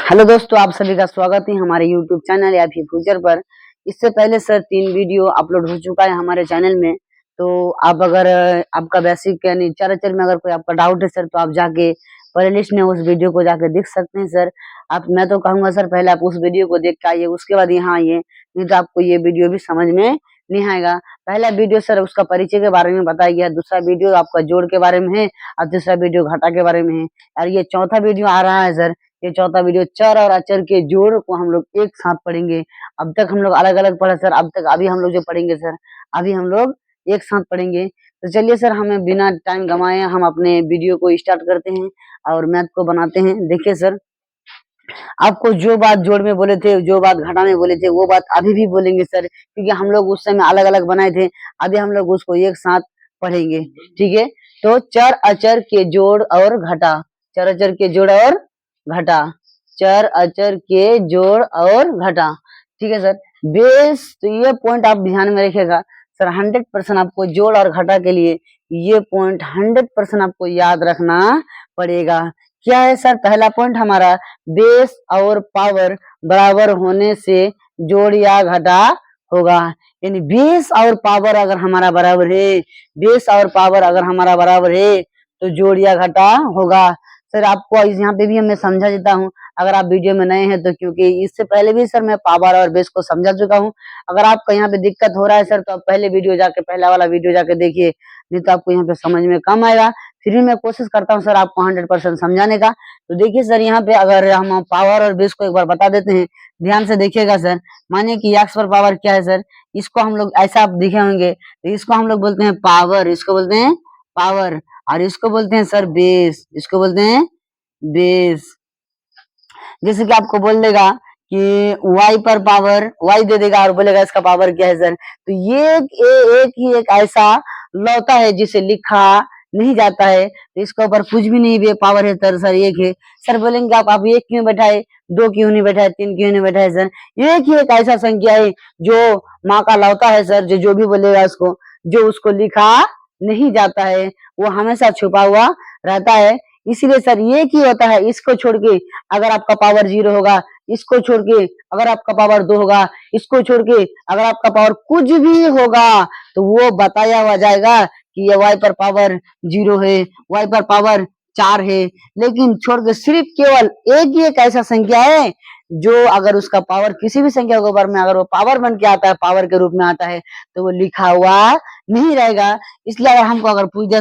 Hello दोस्तों, आप सभी का स्वागत है हमारे यूट्यूब चैनल या फिर फ्यूचर पर। इससे पहले सर 3 वीडियो अपलोड हो चुका है हमारे चैनल में। तो आप अगर आपका बेसिक यानी चर में अगर कोई आपका डाउट है सर, तो आप जाके प्ले लिस्ट में उस वीडियो को जाके देख सकते हैं सर। आप मैं तो कहूंगा सर, पहले आप उस वीडियो को देख के आइए, उसके बाद यहाँ आइए, नहीं तो आपको ये वीडियो भी समझ में नहीं आएगा। पहला वीडियो सर उसका परिचय के बारे में बताया गया, दूसरा वीडियो आपका जोड़ के बारे में है और तीसरा वीडियो घटा के बारे में है। और ये चौथा वीडियो आ रहा है सर, ये चौथा वीडियो चर और अचर के जोड़ को हम लोग एक साथ पढ़ेंगे। अब तक हम लोग अलग अलग पढ़े सर, अब तक अभी हम लोग जो पढ़ेंगे सर, अभी हम लोग एक साथ पढ़ेंगे। तो चलिए सर, हमें बिना टाइम गंवाए हम अपने वीडियो को स्टार्ट करते हैं और मैथ को बनाते हैं। देखिए सर, आपको जो बात जोड़ में बोले थे, जो बात घटा में बोले थे, वो बात अभी भी बोलेंगे सर, क्योंकि हम लोग उस समय अलग अलग बनाए थे। अभी हम लोग उसको एक साथ पढ़ेंगे, ठीक है। तो चर अचर के जोड़ और घटा, चर अचर के जोड़ और घटा, चर अचर के जोड़ और घटा, ठीक है सर। बेस, तो ये पॉइंट आप ध्यान में रखिएगा सर। 100% आपको जोड़ और घटा के लिए ये पॉइंट 100% आपको याद रखना पड़ेगा। क्या है सर पहला पॉइंट हमारा? बेस और पावर बराबर होने से जोड़ या घटा होगा। यानी बेस और पावर अगर हमारा बराबर है, बेस और पावर अगर हमारा बराबर है तो जोड़ या घटा होगा। सर आपको यहाँ पे भी मैं समझा देता हूँ, अगर आप वीडियो में नए हैं तो, क्योंकि इससे पहले भी सर मैं पावर और बेस को समझा चुका हूँ। अगर आपको यहाँ पे दिक्कत हो रहा है सर, तो आप पहले वीडियो जाके, पहला वाला वीडियो जाके देखिए, नहीं तो आपको यहाँ पे समझ में कम आएगा। फिर भी मैं कोशिश करता हूँ सर आपको 100% समझाने का। तो देखिए सर, यहाँ पे अगर हम पावर और बेस को एक बार बता देते हैं, ध्यान से देखिएगा सर। मानिए कि एक्स पर पावर क्या है सर, इसको हम लोग ऐसा आप देखे होंगे, तो इसको हम लोग बोलते हैं पावर, इसको बोलते हैं पावर, और इसको बोलते हैं सर बेस, इसको बोलते हैं बेस। जैसे कि आपको बोल देगा कि y पर पावर, y दे देगा और बोलेगा इसका पावर क्या है सर, तो ये एक ही एक ऐसा लौता है जिसे लिखा नहीं जाता है, तो इसके ऊपर कुछ भी नहीं भी पावर है सर एक है। सर बोलेंगे आप एक क्यों बैठाए, दो क्यों नहीं बैठाए, तीन क्यों नहीं बैठाए सर? एक ही एक ऐसा संख्या है जो माँ का लौता है सर, जो भी बोलेगा उसको, जो उसको लिखा नहीं जाता है, वो हमेशा छुपा हुआ रहता है। इसीलिए सर ये की होता है, इसको छोड़ के अगर आपका पावर 0 होगा, इसको छोड़ के अगर आपका पावर 2 होगा, इसको छोड़ के अगर आपका पावर कुछ भी होगा, तो वो बताया हुआ जाएगा कि ये y पर पावर 0 है, y पर पावर 4 है। लेकिन छोड़ के सिर्फ केवल एक ही एक ऐसा संख्या है जो अगर उसका पावर किसी भी संख्या के ऊपर में अगर वो पावर बन के आता है, पावर के रूप में आता है, तो वो लिखा हुआ नहीं रहेगा। इसलिए अगर हमको अगर पूछ दिया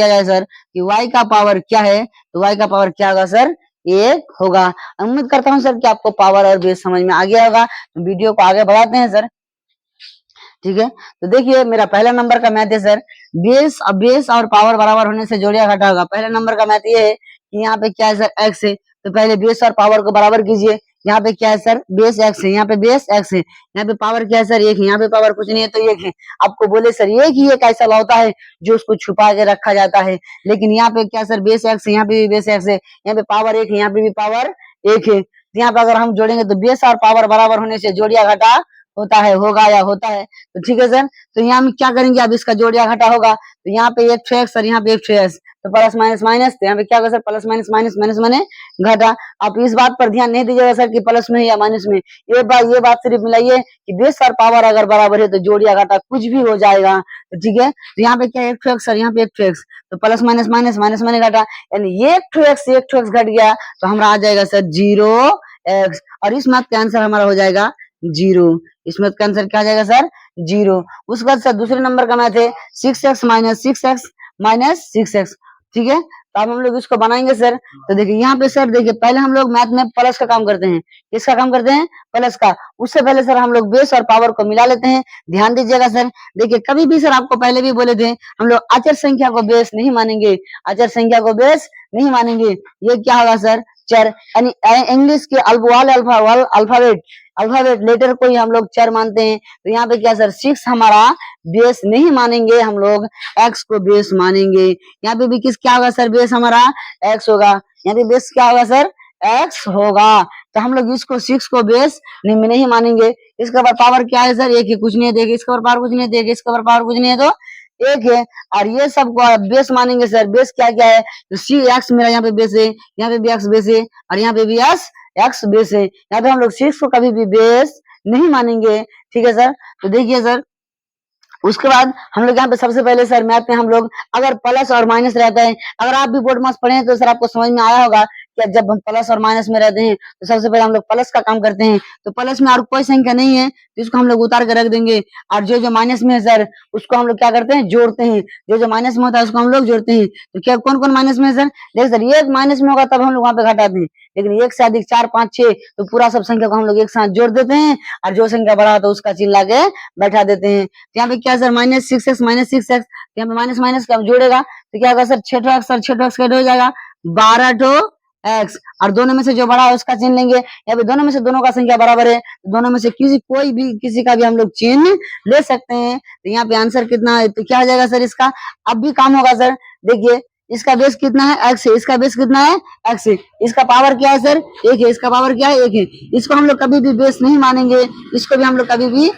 जाए सर कि y का पावर क्या है, तो y का पावर क्या होगा सर? 1 होगा। उम्मीद करता हूँ सर कि आपको पावर और बेस समझ में आ गया होगा। तो वीडियो को आगे बढ़ाते हैं सर, ठीक है। तो देखिए, मेरा पहला नंबर का मैथ है सर, बेस और पावर बराबर होने से जोड़िया घटा होगा। पहला नंबर का मैथ ये है कि यहाँ पे क्या है सर, एक्स है, तो पहले बेस और पावर को बराबर कीजिए। यहाँ पे क्या है सर, बेस एक्स है, यहाँ पे बेस एक्स है, यहाँ पे पावर क्या है सर, एक है, यहाँ पे पावर कुछ नहीं है तो एक है। आपको बोले सर एक ही एक ऐसा लौता है जो उसको छुपा के रखा जाता है, लेकिन यहाँ पे क्या सर, बेस एक्स है, यहाँ पे भी बेस एक्स है, यहाँ पे पावर एक है, यहाँ पे भी पावर एक है। यहाँ पे अगर हम जोड़ेंगे तो बेस और पावर बराबर होने से जोड़िया घटा होता है, होगा या होता है, तो ठीक है सर। तो यहाँ हम क्या करेंगे, अब इसका जोड़ या घटा होगा, तो यहाँ पे एक एक्स और यहाँ पे एक एक्स, तो प्लस माइनस माइनस, तो यहाँ पे क्या होगा sir, plus minus minus, minus माने घटा। आप इस बात पर ध्यान नहीं दीजिएगा सर कि प्लस में या माइनस में, ये बात सिर्फ मिलाइए कि बेस और पावर अगर बराबर है तो जोड़ या घटा कुछ भी हो जाएगा, तो ठीक है। तो यहाँ पे क्या है, एक एक्स और यहाँ पे एक एक्स, तो प्लस माइनस माइनस, माइनस माने घटा, यानी एक एक्स घट गया, तो हमारा आ जाएगा सर 0x, और इस मैथ का आंसर हमारा हो जाएगा 0। इसमें का आंसर क्या आ जाएगा सर, 0। उसके बाद सर दूसरे नंबर का मैथ है 6x माइनस 6x, ठीक है। तो अब हम लोग इसको बनाएंगे सर। तो देखिए यहाँ पे सर, देखिए पहले हम लोग मैथ में प्लस का काम करते हैं, किसका काम करते हैं, प्लस का। उससे पहले सर हम लोग बेस और पावर को मिला लेते हैं। ध्यान दीजिएगा सर, देखिए कभी भी सर आपको पहले भी बोले थे, हम लोग अचर संख्या को बेस नहीं मानेंगे, अचर संख्या को बेस नहीं मानेंगे। ये क्या होगा सर, चर, यानी इंग्लिश के अल्फाबेट लेटर को ही हम लोग चर मानते हैं। तो यहाँ पे क्या सर, 6 हमारा बेस नहीं मानेंगे, हम लोग एक्स को बेस मानेंगे। यहाँ पे भी क्या होगा सर, बेस हमारा एक्स होगा, यहाँ पे बेस क्या होगा सर, एक्स होगा। तो हम लोग इसको 6 को बेस नहीं मानेंगे। इसके ऊपर पावर क्या है सर, एक है, कुछ नहीं है, देखिए इसके ऊपर पावर कुछ नहीं है, देखिए इसके ऊपर पावर कुछ नहीं है, तो एक है। और ये सब को बेस मानेंगे सर, बेस क्या क्या है, तो सी एक्स मेरा यहाँ पे बेस है, यहाँ पे भी एक्स बेस है, और यहाँ पे भी एक्स एक्स बेस है, यहाँ पे हम लोग 6 को कभी भी बेस नहीं मानेंगे। ठीक है सर, तो देखिए सर, उसके बाद हम लोग यहाँ पे सबसे पहले सर मैथ में हम लोग अगर प्लस और माइनस रहता है, अगर आप भी बोर्ड मास पढ़े हैं तो सर आपको समझ में आया होगा कि जब हम प्लस और माइनस में रहते हैं तो सबसे पहले हम लोग प्लस का काम करते हैं। तो प्लस में और कोई संख्या नहीं है तो इसको हम लोग उतार के रख देंगे, और जो जो माइनस में है सर उसको हम लोग क्या करते हैं, जोड़ते हैं। जो जो माइनस में होता है उसको हम लोग जोड़ते हैं। तो क्या कौन कौन माइनस में है सर, देखिए सर एक माइनस में होगा तब हम लोग वहां पे घटाते हैं, लेकिन एक से अधिक 4 5 6 तो पूरा सब संख्या को हम लोग एक साथ जोड़ देते हैं, और जो संख्या बड़ा होता है उसका चिन्ह लाके बैठा देते हैं। तो यहाँ पे क्या सर -6x, यहाँ पे माइनस माइनस का जोड़ेगा तो क्या होगा सर 6 एक्स, सर 6 एक्स हो जाएगा 12 एक्स, और दोनों में से जो बड़ा है उसका चिन्ह लेंगे। यहाँ पे दोनों में से दोनों का संख्या बराबर है, तो दोनों में से किसी का भी हम लोग चिन्ह ले सकते हैं। तो यहाँ पे आंसर कितना है, तो क्या हो जाएगा सर इसका, अब भी काम होगा सर। देखिए इसका बेस कितना है, एक्स है, इसका बेस कितना है, एक्स है, इसका पावर क्या है सर, एक है, इसका पावर क्या है, एक है। इसको हम लोग कभी भी बेस नहीं मानेंगे, इसको भी हम लोग कभी भी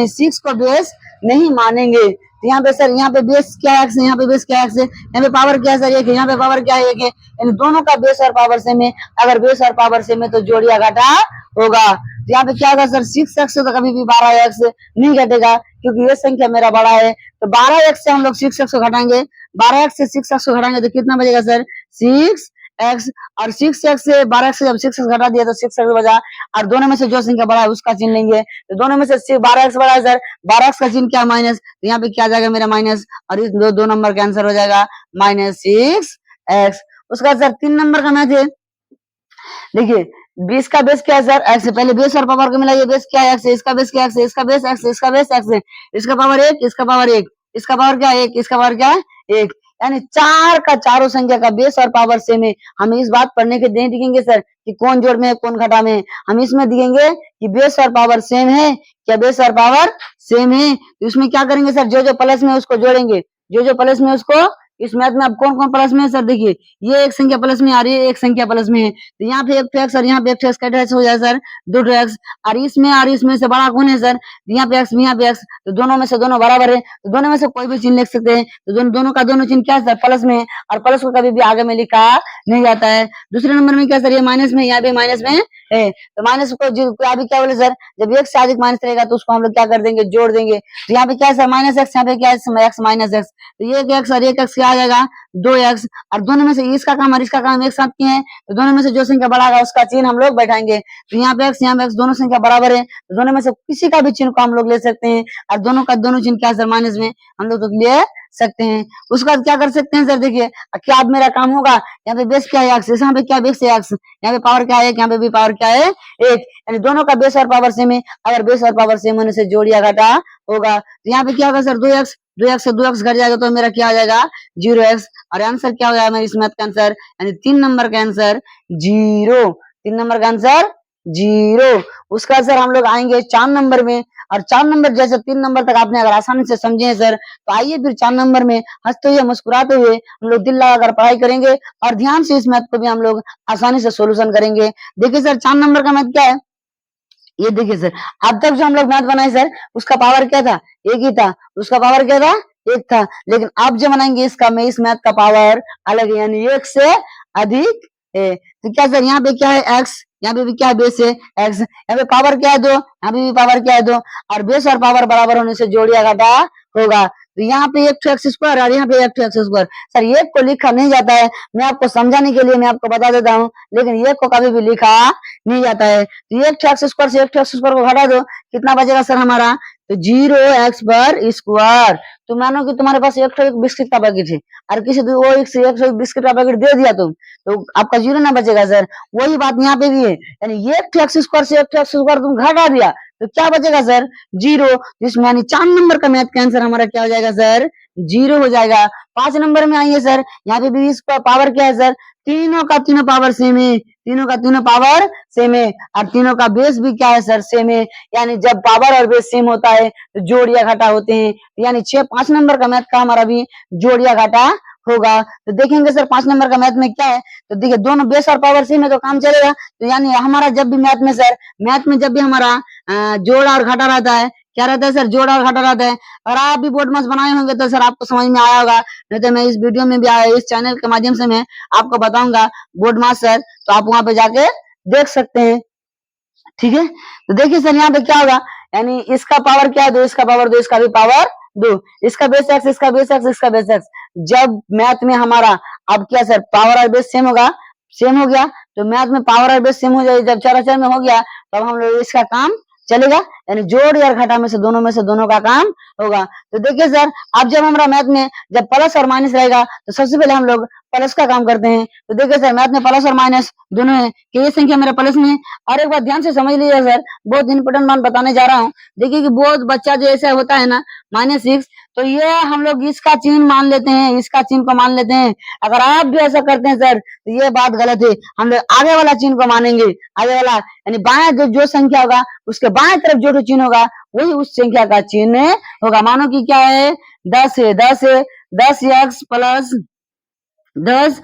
6 को बेस नहीं मानेंगे। तो यहाँ पे सर, यहाँ पे बेस क्या है, एक्स है, यहाँ पे बेस क्या है, एक्स है, यहाँ पे पावर क्या है सर, एक है, यहाँ पे पावर क्या है, एक है, यानी दोनों का बेस और पावर सेम है। अगर बेस और पावर सेम है तो जोड़िया घटा होगा। तो यहाँ पे क्या होगा सर, 6x से तो कभी भी 12x नहीं घटेगा, क्योंकि ये संख्या मेरा बड़ा है। तो 12x से हम लोग 6x को घटाएंगे, 12x से 6x को घटाएंगे तो कितना बचेगा सर, 6x, और 6x से 12x से जब 6x घटा दिया तो 6x बचा, और दोनों में से जो संख्या बड़ा है उसका चिन्ह लेंगे। तो दोनों में से 12x बड़ा है सर, 12x का चिन्ह क्या, माइनस, तो यहाँ पे क्या आ जाएगा मेरा माइनस, और इस दो नंबर का आंसर हो जाएगा -6x। उसका सर 3 नंबर का मैथ है। देखिए 20 का बेस क्या है सर, एक्स है, पहले बेस और पावर को मिलाइए, बेस क्या है, एक्स है, इसका बेस क्या है, एक्स है, इसका बेस एक्स है, इसका बेस एक्स है, इसका पावर 1, इसका पावर 1, इसका पावर क्या है, 1, इसका पावर क्या है, 1, यानी चार का चारों संख्या का बेस और पावर सेम है। हम इस बात पढ़ने के नहीं दिखेंगे सर कि कौन जोड़ में है कौन घटा में है, हम इसमें दिखेंगे कि बेस और पावर सेम है, क्या बेस और पावर सेम है। तो इसमें क्या करेंगे सर, जो जो प्लस में है उसको जोड़ेंगे, जो जो प्लस में है उसको, इस मैथ में अब कौन कौन प्लस में है सर, देखिए ये एक संख्या प्लस में आ रही है, एक संख्या प्लस में है, तो यहाँ पे 1x और यहाँ पे 1x कैसे हो जाए सर, 2x, और इसमें से बड़ा कौन है सर, यहाँ पे x, यहाँ पे x, तो दोनों में से दोनों बराबर है, तो दोनों में से कोई भी चिन्ह लिख सकते हैं। तो दोनों का दोनों चिन्ह क्या है सर, प्लस में है, और प्लस को कभी भी आगे में लिखा नहीं जाता है। दूसरे नंबर में क्या सर, ये माइनस में, यहाँ पे माइनस में है, तो माइनस को अभी क्या बोले सर, जब एक से अधिक माइनस रहेगा तो उसको हम लोग क्या कर देंगे, जोड़ देंगे। तो यहाँ पे क्या है सर, -x, यहाँ पे क्या है, x माइनस x, तो ये एक x और एक x क्या आ जाएगा, 2x, और दोनों में से इसका काम और इसका काम एक साथ किए हैं, तो दोनों में से जो संख्या बड़ा होगा उसका चिन्ह हम लोग बैठाएंगे। तो यहाँ पे x, यहाँ पे x, दोनों संख्या बराबर है, तो दोनों में से किसी का भी चिन्ह को हम लोग ले सकते हैं, और दोनों का दोनों चिन्ह क्या है सर, माइनस में हम लोग तो ले सकते हैं। उसके बाद क्या कर सकते हैं सर, देखिए क्या अब मेरा काम होगा, यहाँ पे बेस क्या है, एक्स, यहाँ पे क्या बेस है, एक्स, यहाँ पे पावर क्या है, यहाँ पे भी पावर क्या है, 1, यानी दोनों का बेस और पावर सेम है। अगर बेस और पावर सेम होने से जोड़ या घटा होगा, तो यहाँ पे क्या होगा सर, 2x से 2x घट जाएगा तो मेरा क्या हो जाएगा, 0x, और आंसर क्या हो जाएगा मेरे इस मैथ का आंसर, यानी 3 नंबर का आंसर 0, 3 नंबर का आंसर 0। उसका सर हम लोग आएंगे 4 नंबर में, और 4 नंबर जैसे 3 नंबर तक आपने अगर आसानी से समझे हैं सर, तो आइए फिर 4 नंबर में हंसते हुए मुस्कुराते हुए हम लोग दिल लगाकर पढ़ाई करेंगे, और ध्यान से इस मैथ को भी हम लोग आसानी से सोल्यूशन करेंगे। देखिए सर 4 नंबर का मैथ क्या है, ये देखिए सर, अब तक जो हम लोग मैथ बनाए सर उसका पावर क्या था, एक ही था, उसका पावर क्या था, एक था, लेकिन अब जो बनाएंगे इसका में इस मैथ का पावर अलग है, यानी एक से अधिक है। तो क्या सर, यहाँ पे क्या है, एक्स, यहाँ पे भी क्या है, बेस है एक्स, यहाँ पे पावर क्या है, 2, यहाँ पे भी पावर क्या है, 2, और बेस और पावर बराबर होने से जोड़िया घटा होगा। तो यहाँ पे 1x² और यहाँ पे 1x², सर एक को लिखा नहीं जाता है, मैं आपको समझाने के लिए मैं आपको बता देता हूँ, लेकिन एक को कभी भी लिखा नहीं जाता है। तो 1x² से 1x² को घटा दो, कितना बचेगा सर हमारा, तो 0x²। तो मानो कि तुम्हारे पास एक बिस्किट का पैकेट है, और किसी वो एक बिस्किट का पैकेट दे दिया तुम, तो आपका 0 ना बचेगा सर। वही बात यहाँ पे भी है, यानी 1x² से 1x² तुम घटा दिया तो क्या बचेगा सर, 0, जिसमें यानी 4 नंबर का मैथ का आंसर हमारा क्या हो जाएगा सर, 0 हो जाएगा। 5 नंबर में आइए सर, यहाँ पे भी इसका पावर क्या है सर, तीनों का तीनों पावर सेम है, तीनों का तीनों पावर सेम है, और तीनों का बेस भी क्या है सर, सेम है, यानी जब पावर और बेस सेम होता है तो जोड़ या घटा होते हैं, यानी 5 नंबर का मैथ का हमारा भी जोड़ या घटा होगा। तो देखेंगे सर 5 नंबर का मैथ में क्या है, तो देखिए दोनों बेस और पावर सेम है तो काम चलेगा। तो यानी हमारा जब भी मैथ में सर, मैथ में जब भी हमारा जोड़ और घटा रहता है, क्या रहता है सर, जोड़ और घटा रहता है। अगर आप भी बोर्ड मास बनाए होंगे तो सर आपको समझ में आया होगा, नहीं तो मैं इस वीडियो में भी इस चैनल के माध्यम से मैं आपको बताऊंगा बोर्ड मास सर, तो आप वहां पे जाके देख सकते हैं। ठीक है, तो देखिए सर यहाँ पे क्या होगा, यानी इसका पावर क्या है, 2, इसका पावर 2, इसका भी पावर 2, इसका बेस x, इसका बेस x, इसका बेस x। जब मैथ में हमारा अब क्या सर पावर और बेस सेम होगा, सेम हो गया, तो मैथ में पावर और बेस सेम हो जाए, जब चर में हो गया तब हम लोग इसका काम चलेगा, यानी जोड़ या घटा में से दोनों का काम होगा। तो देखिए सर, अब जब हमारा मैथ में जब प्लस और माइनस रहेगा तो सबसे पहले हम लोग प्लस का काम करते हैं। तो देखिए सर, मैथ में प्लस और माइनस दोनों है कि ये संख्या मेरा प्लस में है। और एक बात ध्यान से समझ लीजिए सर, बहुत इंपोर्टेंट बात बताने जा रहा हूँ। देखिए कि बहुत बच्चा जो ऐसा होता है ना -6, तो ये हम लोग इसका चिन्ह मान लेते हैं, इसका चिन्ह को मान लेते हैं। अगर आप भी ऐसा करते हैं सर तो ये बात गलत है, हम लोग आगे वाला चिन्ह को मानेंगे, आगे वाला यानी बाएं जो संख्या होगा उसके बाएं तरफ जो चिन्ह होगा वही उस संख्या का चिन्ह होगा। मानो कि क्या है, 10 है, 10x प्लस 10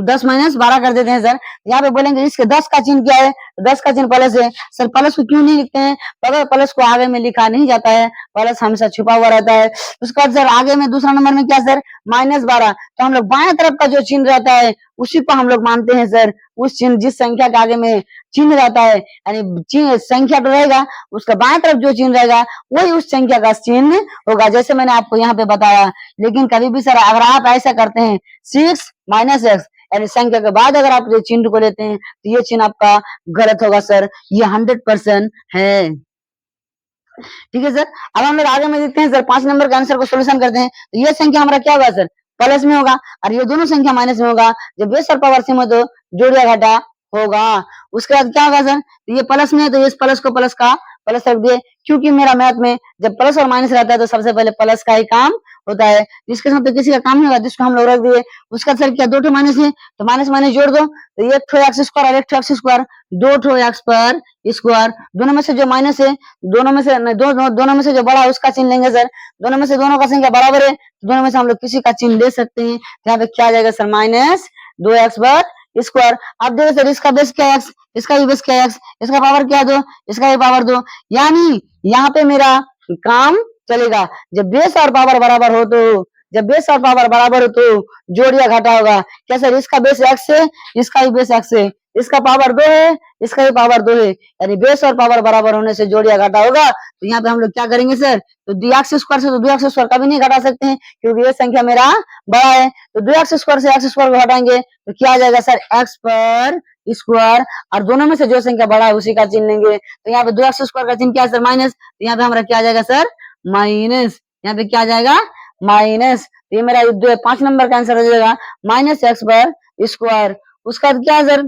10 माइनस 12 कर देते हैं सर। यहाँ पे बोलेंगे इसके 10 का चिन्ह क्या है, 10 का चिन्ह प्लस है। सर प्लस को क्यों नहीं लिखते हैं, अगर प्लस को आगे में लिखा नहीं जाता है, प्लस हमेशा छुपा हुआ रहता है। उसके बाद सर आगे में दूसरा नंबर में क्या सर -12, तो हम लोग बाएं तरफ का जो चिन्ह रहता है उसी को हम लोग मानते हैं सर, उस चिन्ह जिस संख्या के आगे में चिन्ह रहता है, यानी संख्या तो रहेगा उसका बाएं तरफ जो चिन्ह रहेगा वही उस संख्या का चिन्ह होगा, जैसे मैंने आपको यहाँ पे बताया। लेकिन कभी भी सर अगर आप ऐसा करते हैं 6 - x यानी संख्या के बाद अगर आप ये चिन्ह को लेते हैं तो ये चिन्ह आपका गलत होगा सर, ये 100% है। ठीक है सर, अब हम लोग आगे में देखते हैं सर, 5 नंबर का आंसर को सोल्यूशन करते हैं। तो ये संख्या हमारा क्या होगा सर, प्लस में होगा, और ये दोनों संख्या माइनस में होगा। जब बेस और पावर सेम हो तो जोड़ या घटा होगा। उसके बाद क्या होगा सर, तो ये प्लस में है तो इस प्लस को प्लस का प्लस रख दिए, क्योंकि मेरा मैथ में जब प्लस और माइनस रहता है तो सबसे पहले प्लस का ही काम होता है, जिसके साथ तो किसी का काम नहीं होगा, जिसको हम लोग रख दिए। उसका सर क्या 2 माइनस है तो माइनस माइनस जोड़ दो, तो 1 ठो एक्स स्क्वायर और 1 ठो एक्स स्क्वायर, 2 ठो एक्स पर स्क्वायर। दोनों में से जो माइनस है, दोनों में से जो बड़ा है उसका चिन्ह लेंगे सर। दोनों में से दोनों का संख्या बराबर है, दोनों में से हम लोग किसी का चिन्ह ले सकते हैं। यहाँ पे क्या आ जाएगा सर -2x पर स्क्वायर। अब देखो सर, इसका बेस क्या है x, इसका भी बेस क्या है x, इसका पावर क्या है 2, इसका भी पावर 2, यानी यहाँ पे मेरा काम चलेगा। जब बेस और पावर बराबर हो तो जोड़ या घटा होगा। क्या सर, इसका बेस x है, इसका भी बेस x है, इसका पावर 2 है, इसका भी पावर 2 है, यानी बेस और पावर बराबर होने से जोड़ या घटा होगा। तो यहाँ पे हम लोग क्या करेंगे सर, तो 2x स्क्वायर से तो 2x स्क्वायर कभी नहीं घटा सकते हैं, क्योंकि ये संख्या मेरा बड़ा है। तो 2x स्क्वायर से x स्क्वायर को हटाएंगे तो क्या आ जाएगा सर, x पर स्क्वायर, और दोनों में से जो संख्या बड़ा है उसी का चिन्ह लेंगे। तो यहाँ पे 2x स्क्वायर का चिन्ह क्या है सर, माइनस, तो यहाँ पे हमारा क्या आ जाएगा सर, माइनस। यहाँ पे क्या आ जाएगा, माइनस। ये मेरा 5 नंबर का आंसर हो जाएगा -x पर स्क्वायर। उसका क्या है सर,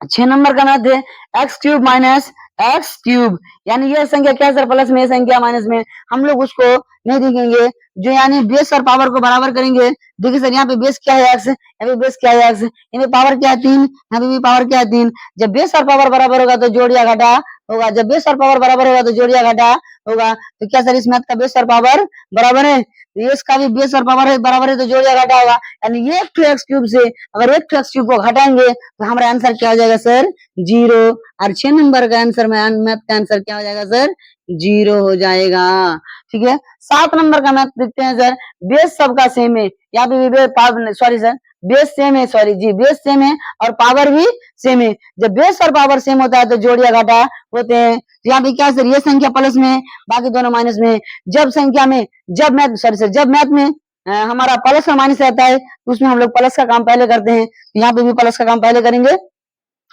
6 नंबर का मैथ है x³ माइनस x³, यानी ये संख्या क्या है सर, प्लस में, ये संख्या माइनस में। हम लोग उसको नहीं देखेंगे, जो यानी बेस और पावर को बराबर करेंगे। देखिए सर, यहाँ पे बेस क्या है x, यहाँ पे बेस क्या है x, यहाँ पे पावर क्या है 3, यहाँ पे भी पावर क्या है 3। जब बेस और पावर बराबर होगा तो जोड़ या घटा होगा, जब बेस और पावर बराबर होगा तो जोड़ या घटा होगा। तो क्या सर, इस मैथ का बेस और पावर बराबर है, तो इसका भी बेस और पावर है बराबर है, तो जोड़ या घटा होगा। यानी ये x³ से अगर x³ को घटाएंगे तो हमारा आंसर क्या हो जाएगा सर, 0। और 6 नंबर का आंसर में मैथ का आंसर क्या हो जाएगा सर, 0 हो जाएगा। ठीक है, 7 नंबर का मैथ देखते हैं सर, बेस सबका सेम है, यहाँ पे सॉरी सर, बेस सेम है, सॉरी जी, बेस सेम है और पावर भी सेम है। जब बेस और पावर सेम होता है तो जोड़ या घटा होते हैं। तो यहाँ पे क्या सर, ये संख्या प्लस में है, बाकी दोनों माइनस में है। जब मैथ में हमारा प्लस और माइनस रहता है तो उसमें हम लोग प्लस का काम पहले करते हैं, तो यहाँ पे भी प्लस का काम पहले करेंगे,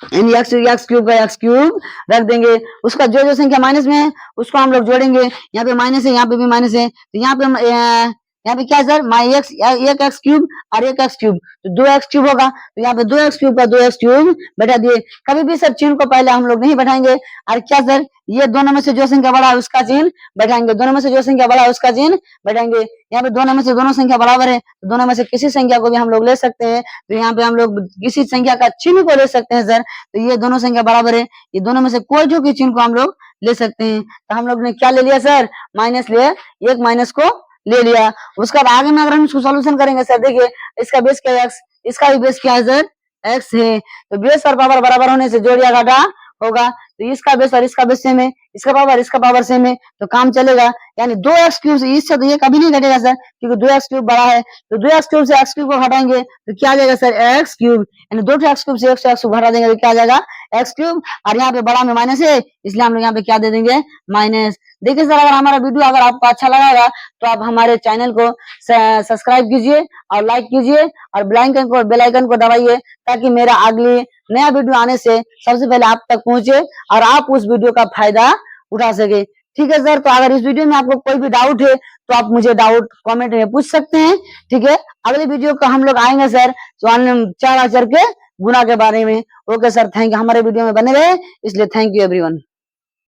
x³ का x³ रख देंगे। उसका जो संख्या माइनस में है उसको हम लोग जोड़ेंगे, यहाँ पे माइनस है, यहाँ पे भी माइनस है, तो यहाँ पे हम यहाँ पे क्या है सर, एक x³ और एक x³, तो 2x³ होगा, तो यहाँ पे 2x³ का 2x³ बैठा दिए। कभी भी सर चिन्ह को पहले हम लोग नहीं बैठाएंगे, और क्या सर, ये दोनों में से जो संख्या बड़ा है उसका चिन्ह बैठाएंगे, दोनों में से जो संख्या बड़ा है उसका चिन्ह बैठाएंगे। यहाँ पे दोनों में से दोनों संख्या बराबर है, तो दोनों में से किसी संख्या को भी हम लोग ले सकते हैं। तो यहाँ पे हम लोग किसी संख्या का चिन्ह को ले सकते हैं सर, तो ये दोनों संख्या बराबर है, ये दोनों में से कोई जो भी चिन्ह को हम लोग ले सकते हैं। तो हम लोग ने क्या ले लिया सर, माइनस ले, एक माइनस को ले लिया। उसके बाद आगे में अगर हम इसको सॉल्यूशन करेंगे सर, देखिए इसका बेस क्या है x, इसका भी बेस क्या है सर, x है, तो बेस और पावर बराबर होने से जोड़ या घटा होगा। तो इसका बेस और इसका बेस सेम है, इसका पावर सेम है, तो काम चलेगा। यानी 2x क्यूब से इससे तो ये कभी नहीं घटेगा सर, क्योंकि 2x क्यूब बड़ा है। तो 2x क्यूब से x क्यूब को घटाएंगे तो क्या आ जाएगा सर, x क्यूब। यानी 2x क्यूब से x क्यूब घटा देंगे तो क्या आ जाएगा, x क्यूब। और यहाँ पे बड़ा में माइनस है, इसलिए हम लोग यहाँ पे क्या दे देंगे, माइनस। देखिए सर, अगर हमारा वीडियो अगर आपको अच्छा लगा तो आप हमारे चैनल को सब्सक्राइब कीजिए और लाइक कीजिए और बेल आइकन को दबाइए, ताकि मेरा अगली नया वीडियो आने से सबसे पहले आप तक पहुंचे और आप उस वीडियो का फायदा उठा सके। ठीक है सर, तो अगर इस वीडियो में आपको कोई भी डाउट है तो आप मुझे डाउट कमेंट में पूछ सकते हैं। ठीक है, अगले वीडियो का हम लोग आएंगे सर चार अक्षर के गुना के बारे में। ओके सर, थैंक यू, हमारे वीडियो में बने रहे, इसलिए थैंक यू एवरीवन।